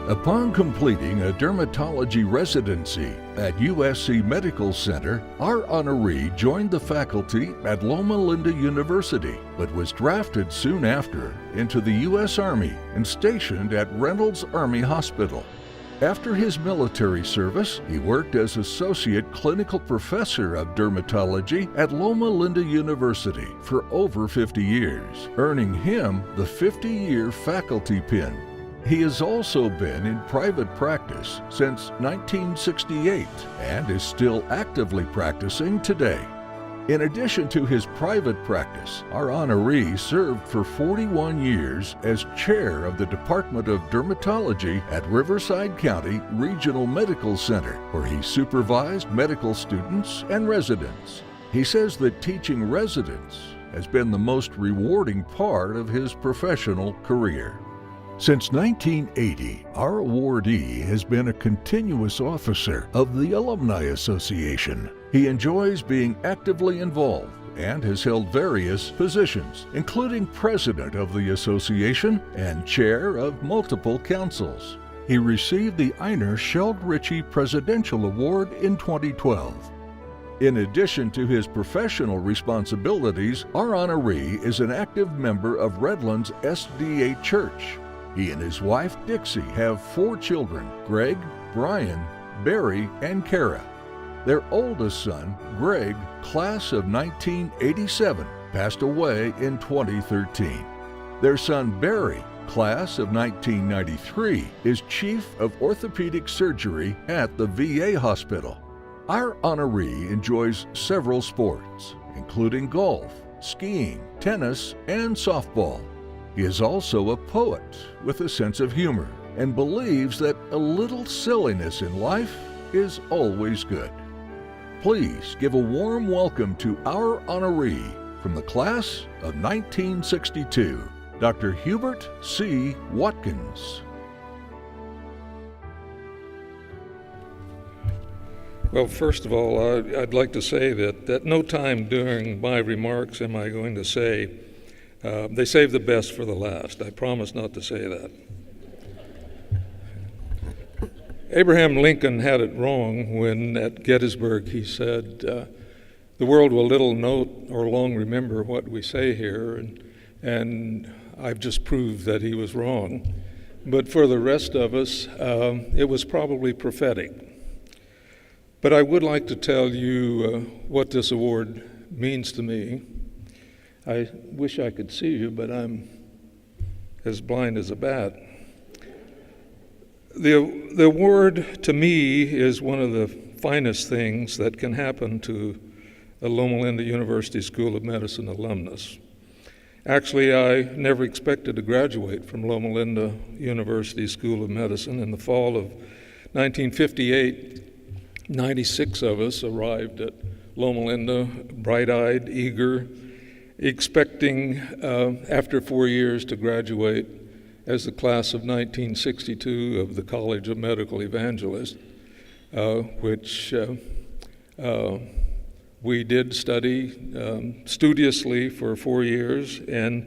Upon completing a dermatology residency at USC Medical Center, our honoree joined the faculty at Loma Linda University, but was drafted soon after into the U.S. Army and stationed at Reynolds Army Hospital. After his military service, he worked as Associate Clinical Professor of Dermatology at Loma Linda University for over 50 years, earning him the 50-year faculty pin. He has also been in private practice since 1968 and is still actively practicing today. In addition to his private practice, our honoree served for 41 years as chair of the Department of Dermatology at Riverside County Regional Medical Center, where he supervised medical students and residents. He says that teaching residents has been the most rewarding part of his professional career. Since 1980, our awardee has been a continuous officer of the Alumni Association. He enjoys being actively involved and has held various positions, including president of the association and chair of multiple councils. He received the Einer Sheld Ritchie Presidential Award in 2012. In addition to his professional responsibilities, our honoree is an active member of Redlands SDA Church. He and his wife, Dixie, have 4 children, Greg, Brian, Barry, and Kara. Their oldest son, Greg, class of 1987, passed away in 2013. Their son, Barry, class of 1993, is chief of orthopedic surgery at the VA hospital. Our honoree enjoys several sports, including golf, skiing, tennis, and softball. He is also a poet with a sense of humor and believes that a little silliness in life is always good. Please give a warm welcome to our honoree from the class of 1962, Dr. Hubert C. Watkins. Well, first of all, I'd like to say that at no time during my remarks am I going to say, they save the best for the last. I promise not to say that. Abraham Lincoln had it wrong when at Gettysburg he said, the world will little note or long remember what we say here, and I've just proved that he was wrong. But for the rest of us, it was probably prophetic. But I would like to tell you what this award means to me. I wish I could see you, but I'm as blind as a bat. The award to me is one of the finest things that can happen to a Loma Linda University School of Medicine alumnus. Actually, I never expected to graduate from Loma Linda University School of Medicine. In the fall of 1958, 96 of us arrived at Loma Linda, bright-eyed, eager, expecting after 4 years to graduate as the class of 1962 of the College of Medical Evangelists, which we did study studiously for 4 years, and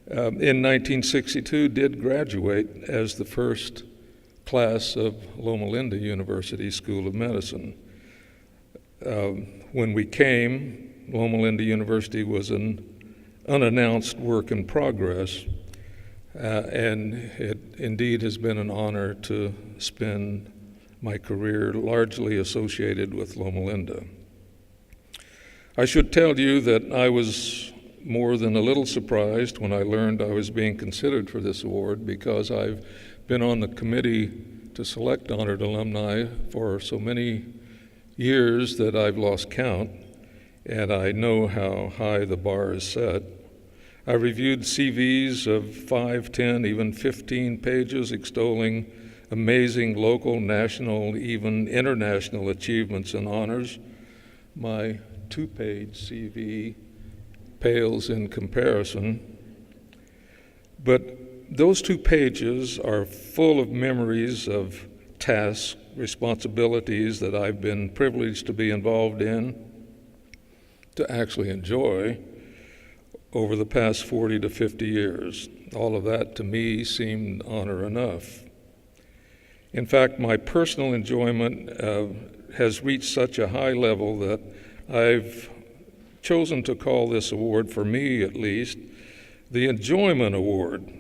in 1962 did graduate as the first class of Loma Linda University School of Medicine. When we came, Loma Linda University was an unannounced work in progress, and it indeed has been an honor to spend my career largely associated with Loma Linda. I should tell you that I was more than a little surprised when I learned I was being considered for this award, because I've been on the committee to select honored alumni for so many years that I've lost count, and I know how high the bar is set. I reviewed CVs of 5, 10, even 15 pages extolling amazing local, national, even international achievements and honors. My 2-page CV pales in comparison. But those 2 pages are full of memories of tasks, responsibilities that I've been privileged to be involved in, to actually enjoy over the past 40 to 50 years. All of that to me seemed honor enough. In fact, my personal enjoyment has reached such a high level that I've chosen to call this award, for me at least, the Enjoyment Award,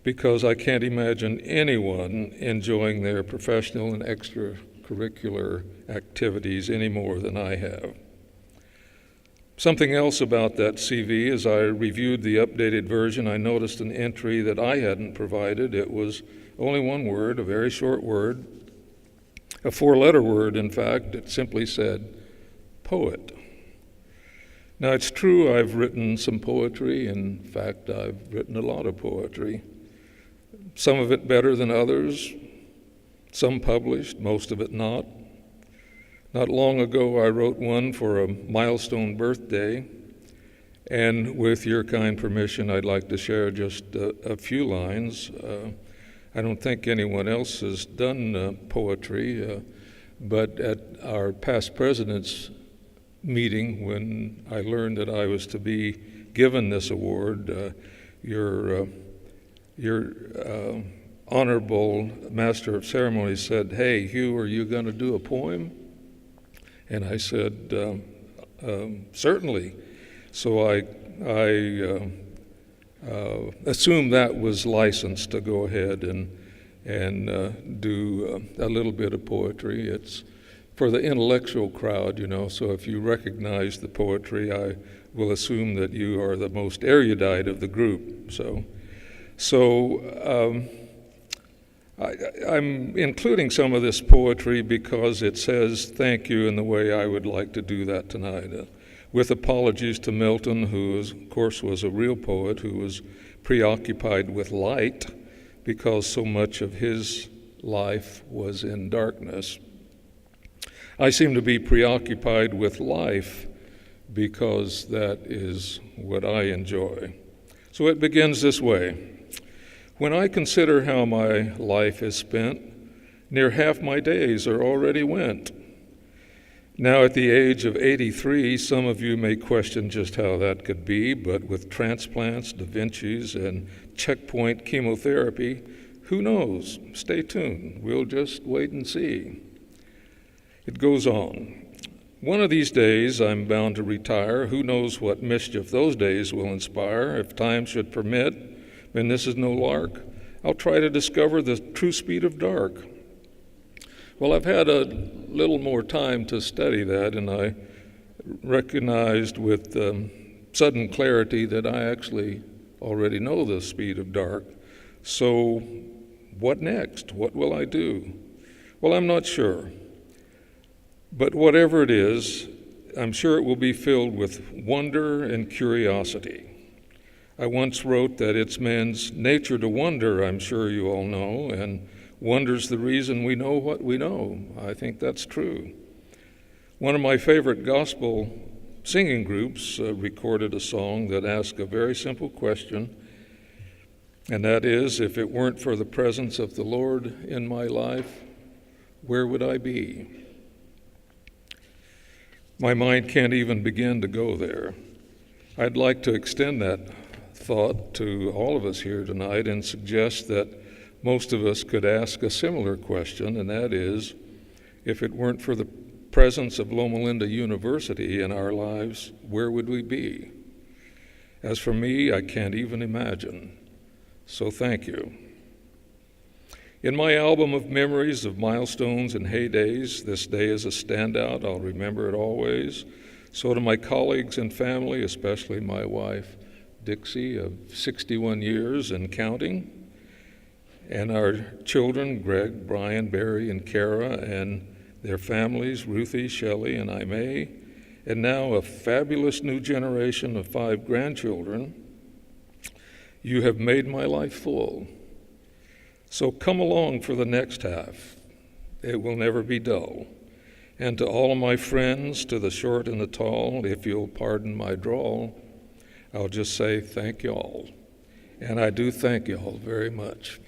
because I can't imagine anyone enjoying their professional and extracurricular activities any more than I have. Something else about that CV, as I reviewed the updated version, I noticed an entry that I hadn't provided. It was only one word, a very short word, a four-letter word, in fact. It simply said, poet. Now, it's true I've written some poetry. In fact, I've written a lot of poetry. Some of it better than others, some published, most of it not. Not long ago, I wrote one for a milestone birthday, and with your kind permission, I'd like to share just a few lines. I don't think anyone else has done poetry, but at our past president's meeting, when I learned that I was to be given this award, your honorable master of ceremonies said, "Hey, Hugh, are you going to do a poem?" And I said, certainly. So I assumed that was licensed to go ahead and do a little bit of poetry. It's for the intellectual crowd, you know, so if you recognize the poetry, I will assume that you are the most erudite of the group. I'm including some of this poetry because it says thank you in the way I would like to do that tonight. With apologies to Milton, who of course was a real poet who was preoccupied with light because so much of his life was in darkness. I seem to be preoccupied with life because that is what I enjoy. So it begins this way. When I consider how my life is spent, near half my days are already went. Now at the age of 83, some of you may question just how that could be, but with transplants, Da Vinci's, and checkpoint chemotherapy, who knows? Stay tuned. We'll just wait and see. It goes on. One of these days I'm bound to retire. Who knows what mischief those days will inspire? If time should permit, and this is no lark, I'll try to discover the true speed of dark. Well, I've had a little more time to study that, and I recognized with sudden clarity that I actually already know the speed of dark. So what next? What will I do? Well, I'm not sure. But whatever it is, I'm sure it will be filled with wonder and curiosity. I once wrote that it's man's nature to wonder, I'm sure you all know, and wonder's the reason we know what we know. I think that's true. One of my favorite gospel singing groups recorded a song that asked a very simple question, and that is, if it weren't for the presence of the Lord in my life, where would I be? My mind can't even begin to go there. I'd like to extend that thought to all of us here tonight and suggest that most of us could ask a similar question, and that is, if it weren't for the presence of Loma Linda University in our lives, where would we be? As for me, I can't even imagine. So thank you. In my album of memories of milestones and heydays, this day is a standout. I'll remember it always. So to my colleagues and family, especially my wife, Dixie, of 61 years and counting, and our children, Greg, Brian, Barry, and Kara, and their families, Ruthie, Shelley, and Aimee, and now a fabulous new generation of 5 grandchildren, you have made my life full. So come along for the next half. It will never be dull. And to all of my friends, to the short and the tall, if you'll pardon my drawl, I'll just say thank y'all. And I do thank y'all very much.